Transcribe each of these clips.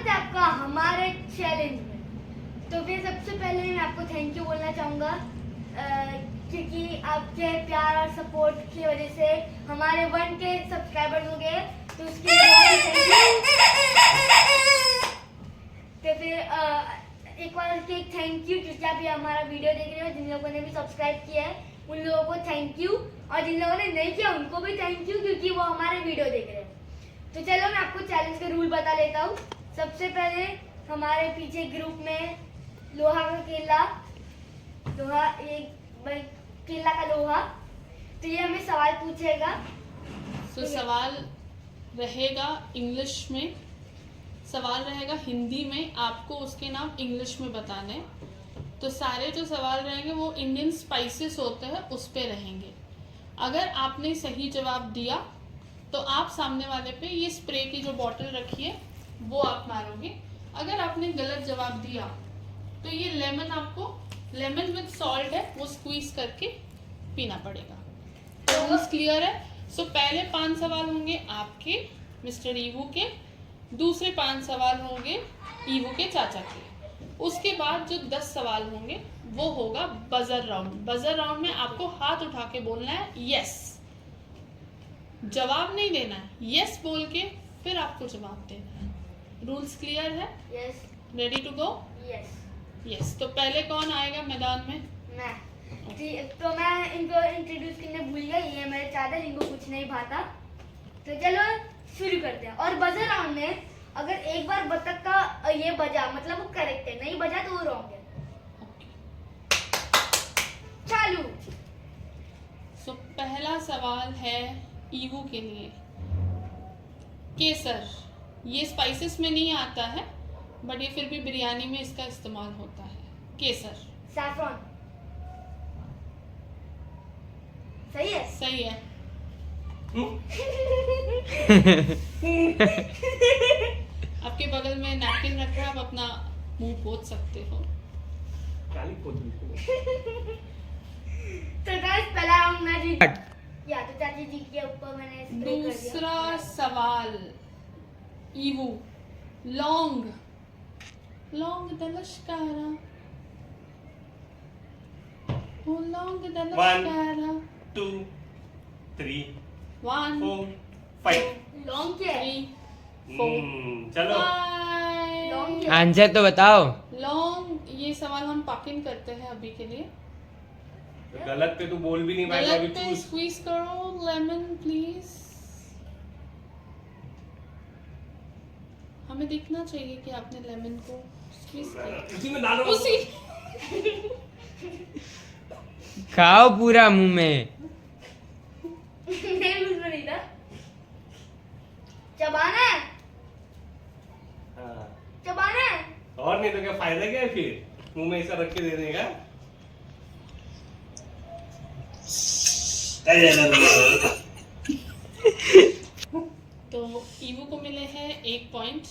स्वागत है आपका हमारे चैलेंज में। तो फिर सबसे पहले मैं आपको थैंक यू बोलना चाहूँगा क्योंकि आपके प्यार और सपोर्ट की वजह से हमारे 1K सब्सक्राइबर्स हो गए, तो उसके लिए बहुत थैंक यू। तो फिर एक बार थैंक यू क्योंकि आप ये हमारा वीडियो देख रहे हो। जिन लोगों ने भी सब्सक्राइब किया है उन लोगों को थैंक यू, और जिन लोगों ने नहीं किया उनको भी थैंक यू क्योंकि वो हमारे वीडियो देख रहे हैं। तो चलो मैं आपको चैलेंज का रूल बता लेता हूँ। सबसे पहले हमारे पीछे ग्रुप में लोहा का केला, केला का लोहा, तो ये हमें सवाल पूछेगा। तो सवाल रहेगा इंग्लिश में, सवाल रहेगा हिंदी में, आपको उसके नाम इंग्लिश में बताने। तो सारे जो सवाल रहेंगे वो इंडियन स्पाइसेस होते हैं उस पे रहेंगे। अगर आपने सही जवाब दिया तो आप सामने वाले पे ये स्प्रे की जो बॉटल रखी है वो आप मारोगे। अगर आपने गलत जवाब दिया तो ये लेमन, आपको लेमन विद सॉल्ट है वो स्क्वीज करके पीना पड़ेगा। तो रूल्स क्लियर है। सो पहले 5 सवाल होंगे आपके मिस्टर ईवू के, दूसरे 5 सवाल होंगे ईवू के चाचा के। उसके बाद जो 10 सवाल होंगे वो होगा बजर राउंड। बजर राउंड में आपको हाथ उठा के बोलना है यस, जवाब नहीं देना है, यस बोल के फिर आपको जवाब देना है। रूल्स क्लियर है? Yes. Ready to go? Yes. Yes. तो पहले कौन आएगा मैदान में? मैं। तो मैं इनको इंट्रोड्यूस करने भूल गई, ये मेरे चाचा जिनको कुछ नहीं भाता। तो चलो शुरू करते हैं। और बजर राउंड में अगर एक बार बतख का ये बजा मतलब वो करेक्ट है, नहीं बजा तो वो रॉन्ग है। चालू। सो पहला सवाल है ईवू के लिए। केसर, ये स्पाइसेस में नहीं आता है बट ये फिर भी बिरयानी में इसका इस्तेमाल होता है। केसर। सैफरॉन। सही है? सही है। आपके बगल में नैपकिन रखा है, आप अपना मुंह पोंछ सकते हो। तो गाइस पहला राउंड मैं जीत या तो चाची जी के ऊपर मैंने स्प्रे कर दिया। दूसरा सवाल ईवू। लौंग, लौंग दलशकारा, ओ लौंग दलशकारा। 1 2 3 1 4 5। लॉन्ग क्या है? 3 4 चलो 5। लॉन्ग क्या है? आंसर तो बताओ। लौंग, ये सवाल हम पाकिंग करते हैं अभी के लिए। गलत पे तू बोल भी नहीं पाएगा अभी। गलत पे स्क्वीज करो लेमन प्लीज। हमें देखना चाहिए कि आपने लेमन को स्क्वीज किया। उसी में डालो। उसी खाओ पूरा मुंह में। नहीं उसमें नहीं था। चबाना है? हाँ। चबाना है? और नहीं तो क्या फायदा क्या है फिर मुंह में ऐसा रख के देने का। तो ईवू को मिले हैं 1 पॉइंट।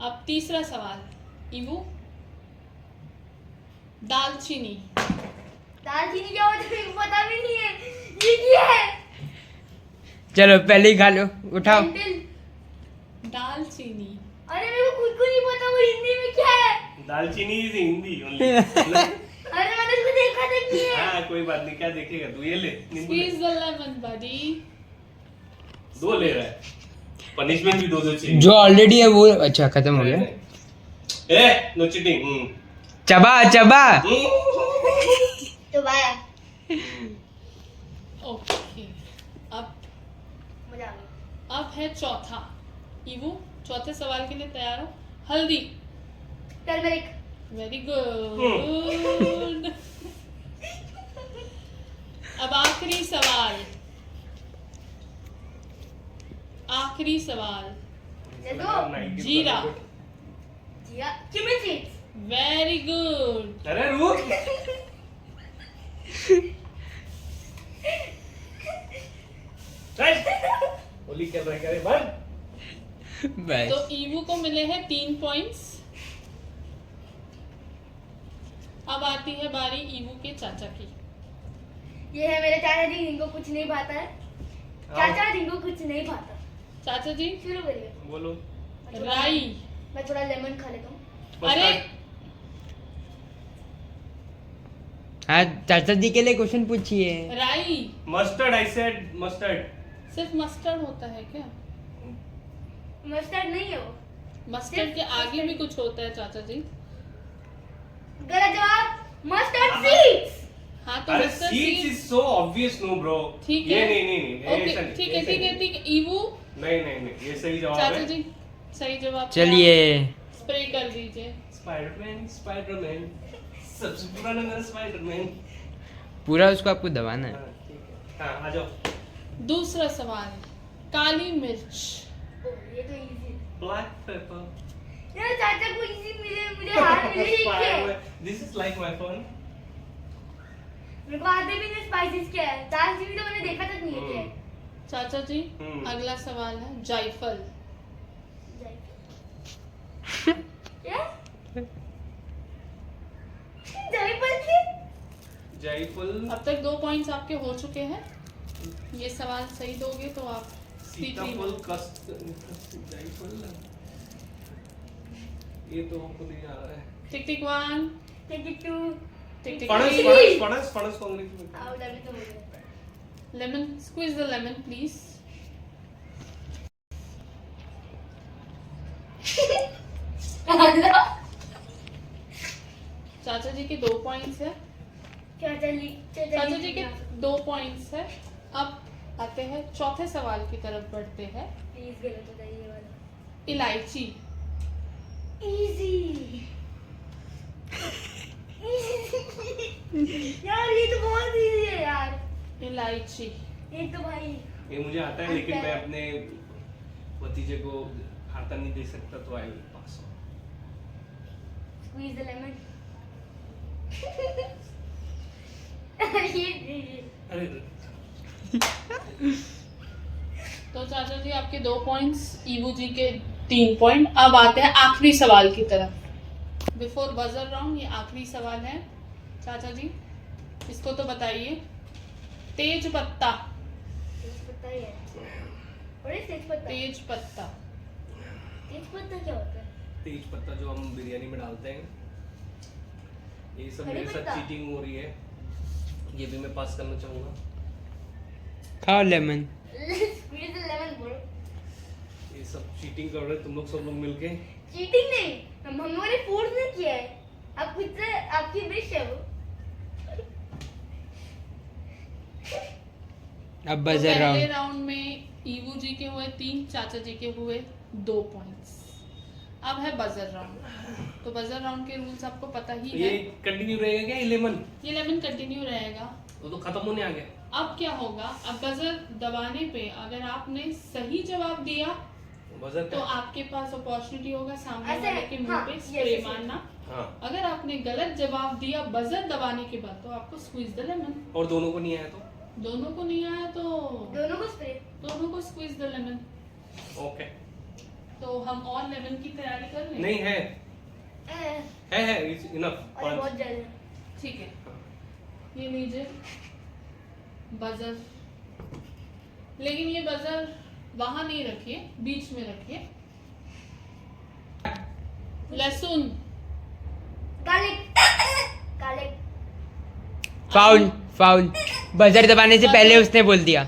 अब तीसरा सवाल ईवू। दालचीनी। दालचीनी क्या होता है मेरे को पता भी नहीं है। ये क्या है? चलो पहले ही खा लो, उठाओ। लेंटिल। दालचीनी। अरे मेरे को खुद को नहीं पता वो हिंदी में क्या है। दालचीनी इज हिंदी ओनली। अरे मैंने इसको देखा तक नहीं है। हाँ कोई बात नहीं, क्या देखेगा तू। ये ले नींबू ले। स्क्वीज द लेमन बडी। 2 ले रहा है, पनिशमेंट भी 2 चाहिए। जो ऑलरेडी है वो अच्छा खत्म हो गया। ए नो चीटिंग। चबा चबा। तो बाय। ओके, अब मजा आ गया। अब है चौथा ईवू। चौथे सवाल के लिए तैयार हो? हल्दी। टर्मरिक। Very good. अब आखिरी सवाल, आखिरी सवाल। देखो जीरा। जीरा। चिमन सीड्स। Very good. अरे रुक। होली कर रहा है बंद। तो ईवू को मिले हैं 3 पॉइंट्स। अब आती है बारी ईवू के चाचा की। ये है मेरे चाचा जी जिनको कुछ नहीं भाता है। चाचा जिनको कुछ नहीं भाता। चाचा जी शुरू करिए। बोलो। राई। मैं थोड़ा लेमन खा लेता हूँ। अरे हाँ चाचा जी के लिए क्वेश्चन पूछिए। राई, मस्टर्ड, आई सेड मस्टर्ड। सिर्फ मस्टर्ड होता है क्या? मस्टर्ड नहीं है वो। मस्टर्ड के आगे भी कुछ होता है चाचा जी। गलत जवाब, मस्टर्ड सीड्स। हाँ तो अरे mustard seeds seed is so obvious, no bro. ठीक ये है। नहीं, ओके ऐसा नहीं, ठीक है ऐसा ठीक है नहीं। ठीक है। ईवू, नहीं, ये सही जवाब चाचा है। जी सही जवाब। चलिए स्प्रे कर दीजिए। स्पाइडरमैन सबसे पुराना मेरा स्पाइडरमैन। पूरा उसको आपको दबाना है। हाँ, ठीक है। हाँ, आ जाओ। दूसरा सवाल, काली मिर्च। ये तो इजी। Black pepper. यार चाचा को इजी मिले, मुझे हार मिले ही क्या? This is like my fun. मेरे को आते भी नहीं स्पाइसेस क्या है। दाल चीनी तो मैंने देखा तक नहीं है क्या है। चाचा जी हम्म। अगला सवाल है जायफल। क्या? जायफल की? जायफल, अब तक 2 पॉइंट्स आपके हो चुके हैं। ये सवाल सही दोगे तो आप सीताफल, कस्ट, जायफल। ये तो हमको नहीं आ रहा है। टिक टिक 1, टिक टिक 2। टिक टिक फणस, 3। फणस को अंग्रेजी में। आओ लेमन तो हो गया। Lemon, squeeze the lemon please. चाचा जी के 2 पॉइंट्स है। चाचा जी के 2 पॉइंट्स है। अब आते हैं चौथे सवाल की तरफ बढ़ते हैं। प्लीज गलत होता है ये वाला। इलायची। इजी। यार ये तो बहुत इजी है यार। इलायची। ये तो भाई ये मुझे आता है, लेकिन मैं अपने भतीजे को हाथा नहीं दे सकता, तो I will pass. Squeeze the lemon. अरे तो चाचा जी आपके 2 पॉइंट्स, ईवू जी के 3 पॉइंट। अब आते हैं आखिरी सवाल की तरफ। बिफोर बजर राउंड ये आखिरी सवाल है। चाचा जी इसको तो बताइए। तेज पत्ता। पता ही है। और ये तेज पत्ता। तेज पत्ता। तेज पत्ता क्या होता है? तेज पत्ता जो हम बिरयानी में डालते हैं। ये सब कड़ी मेरे साथ पत्ता? चीटिंग हो रही है, ये भी मैं पास करना चाहूंगा। खाओ लेमन। स्क्वीज द लेमन बोलो। ये सब चीटिंग कर रहे हैं तुम लोग, सब लोग मिलके। चीटिंग नहीं, हमने फोर्स नहीं किया है। आप खुद से, आपकी विश है वो। अब तो बजर पहले राउंड। राउंड में ईवू जी के हुए 3, चाचा जी के हुए 2 पॉइंट्स। अब है बजर राउंड। तो बजर राउंड के रूल्स आपको पता ही ये है। कंटिन्यू रहेगा क्या, ये लेमन? ये लेमन कंटिन्यू रहेगा। वो तो खत्म होने आ गया। अब क्या होगा, अब बजर दबाने पे अगर आपने सही जवाब दिया बजर तो का? आपके पास अपॉर्चुनिटी होगा सामने ऐसे, वाले के मुंह हाँ, पे yes, स्प्रे yes, yes. मारना। हाँ, अगर आपने गलत जवाब दिया बजर दबाने के बाद तो आपको स्क्वीज द लेमन। और दोनों को नहीं आया तो? दोनों को नहीं आया तो दोनों को स्प्रे। दोनों को स्क्वीज द लेमन। ओके। तो हम और लेमन की तैयारी कर लें। नहीं है, इट्स इनफ। और बहुत जल्द। ठीक है, ये लीजिए बजर। लेकिन ये बजर वहां नहीं रखिए, बीच में रखिए। लहसुन। Garlic. Garlic. Foul foul. Buzzer दबाने से पहले उसने बोल दिया।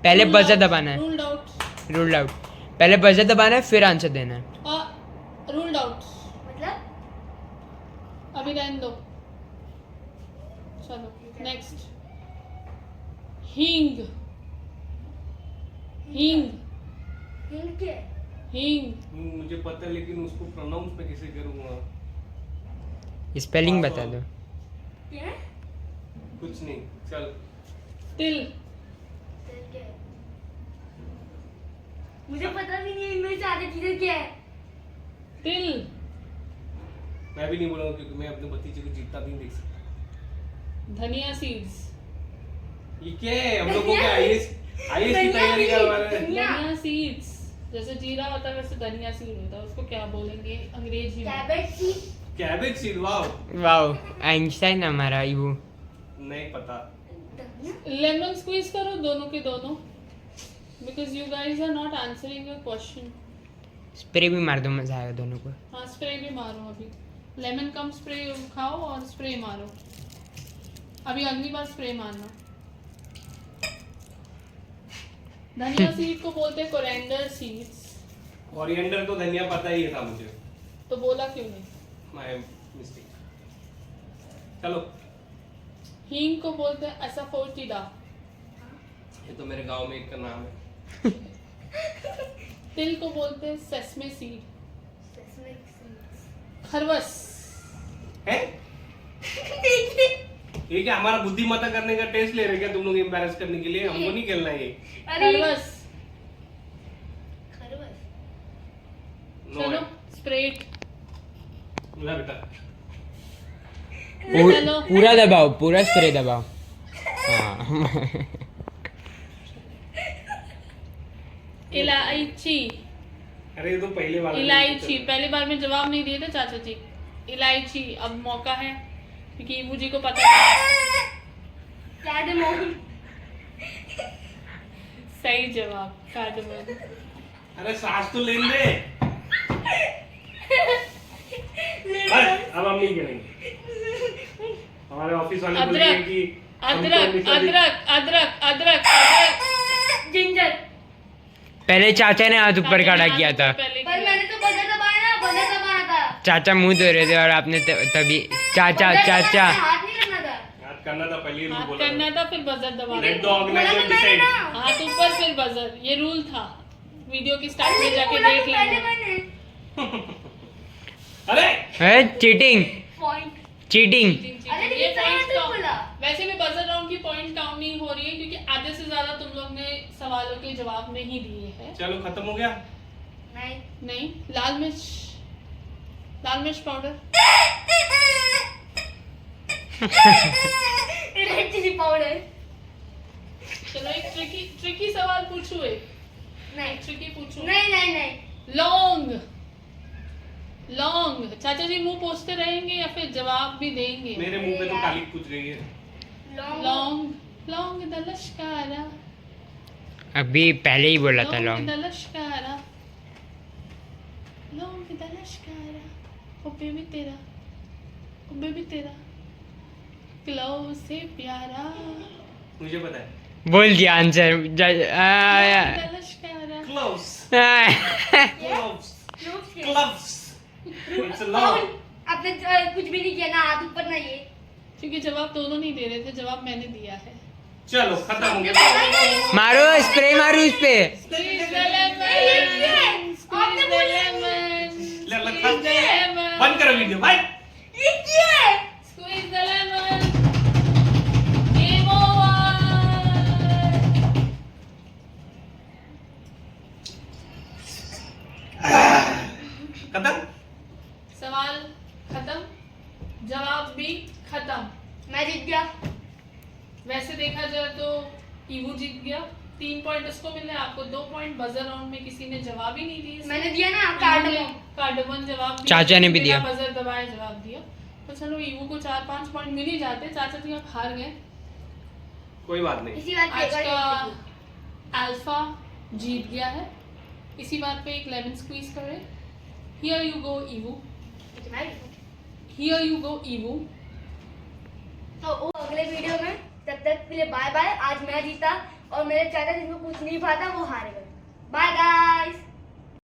पहले बजर दबाना है। Ruled out. Ruled out. पहले बजर दबाना है फिर आंसर देना है। Ruled out. मतलब अभी रहने दो। चलो नेक्स्ट। हींग। हींग। हिंग क्या है? हींग। मुझे पता है, लेकिन उसको प्रोनाउंस मैं कैसे करूंगा? स्पेलिंग बता दो। क्या है? कुछ नहीं, चल। तिल। फिर क्या है? मुझे पता भी नहीं है इनमें से आधी चीजें क्या है। तिल। मैं भी नहीं बोलूंगा, क्योंकि मैं अपने भतीजे को जीतता भी नहीं देख सकता। धनिया सीड्स। ये क्या है? हम लोग को क्या आईएएस की तैयारी करवा रहे हैं? धनिया सीड्स। जैसे जीरा होता है वैसे धनिया सीड होता है, उसको क्या बोलेंगे अंग्रेजी में? Cabbage seed. Cabbage seed. Wow, wow Einstein हमारा वो। नहीं पता। लेमन स्क्वीज करो दोनों के दोनों, because you guys are not answering your question. Spray भी मार दो, मजा आएगा दोनों को। हाँ स्प्रे भी मारो अभी, लेमन कम स्प्रे खाओ और स्प्रे मारो। अभी अगली बार स्प्रे मारना। धनिया सीड को बोलते हैं कोरिएंडर सीड्स। कोरिएंडर तो धनिया पता ही था मुझे, तो बोला क्यों नहीं? My mistake. चलो, हींग को बोलते हैं एसाफोटिडा। ये तो मेरे गांव में एक का नाम है। तिल को बोलते हैं सेसमे सीड। खरवस। है? ये क्या हमारा बुद्धिमत्ता करने का टेस्ट ले रहे क्या तुम लोग, एम्बैरेस करने के लिए? हमको नहीं खेलना ये। खरवस। नो चलो है। स्प्रेड। ला बेटा। चलो पूरा दबाओ, पूरा स्प्रे दबाओ। हाँ इलायची। अरे ये तो पहले वाला इलायची पहली बार में जवाब नहीं दिए थे चाचा जी। इलायची अब मौका है, क्योंकि इबू जी को पता था। कार्डमम। सही जवाब कार्डमम। अरे सांस तो लेने दे। बस, अब हम नहीं करेंगे। हमारे ऑफिस वाले बोल रहे हैं कि अदरक अदरक अदरक अदरक अदरक। जिंजर। पहले चाचा ने हाथ ऊपर खड़ा किया था। पहले पर मैंने तो बजर दबाया ना, बजर दबाना था। चाचा मुंह धो रहे थे और आपने तभी चाचा बजर चाचा दबाना था, हाथ नहीं करना था। याद करना था पहले ही हाथ बोला करना था फिर बजर दबाना लेट द था। बोला ऑर्गेनाइजर तो मैंने डिसाइड। ना। हाथ ऊपर फिर बजर, ये रूल था। वीडियो की स्टार्ट में जाके बोला देख तो पहले लेना। मैंने। अरे चीटिंग पॉइंट। चीटिंग। अरे ये लेकिन पॉइंट तो बोला। वैसे भी बजर राउंड की पॉइंट काउंट नहीं हो रही है, क्योंकि आधे से ज्यादा तुम लोग ने सवालों के जवाब नहीं दिए हैं। चलो खत्म हो गया। नहीं। नहीं, लाल मिर्च पाउडर। Red chilli powder. चलो एक ट्रिकी सवाल पूछूं। नहीं ट्रिकी पूछूं। नहीं नहीं नहीं। लौंग। चाचा जी मुंह पोंछते रहेंगे या फिर जवाब भी देंगे? मेरे मुंह पे तो काली कुछ रही है। लौंग द लश्कारा। अभी पहले ही बोला था लॉन्ग। द लश्कारा। लौंग द लश्कारा। ओ बेबी तेरा क्लोज से प्यारा। मुझे पता है। बोल दिया आंसर। लौंग द लश्कारा। क्लोव्स। क्लोव्स के। क्लोव्स। It's a law. आपने कुछ भी नहीं किया ना, हाथ ऊपर ना ये। क्योंकि जवाब दोनों नहीं दे रहे थे, जवाब मैंने दिया है। चलो खत्म हो गया। मारो स्प्रे मारो इस पे। Squeeze the lemon. Squeeze the lemon. ले लो, Squeeze the lemon. बंद करो वीडियो भाई। ये क्या है? Squeeze the lemon. Game over. खत्म। सवाल खत्म, जवाब भी खत्म। मैं जीत गया। वैसे देखा जाए तो ईवू जीत गया, 3 पॉइंट उसको मिले, आपको 2 पॉइंट। बजर राउंड में किसी ने जवाब ही नहीं दिया। मैंने दिया ना कार्डमम। कार्डमन जवाब दिया, चाचा ने भी बिना दिया। बजर दबाए जवाब दिया। तो चलो ईवू को 4-5 पॉइंट मिल ही जाते। चाचा जी आप हार गए। कोई बात नहीं। इसी बात पे आज का अल्फा जीत गया है। इसी बात पे एक लेमन स्क्वीज करें। Here you go Yiwu. Here you go Yiwu. तो अगले वीडियो में, तब तक के लिए बाय बाय। आज मैं जीता और मेरे चाचा जिनको कुछ नहीं पाता वो हार गए। Bye guys.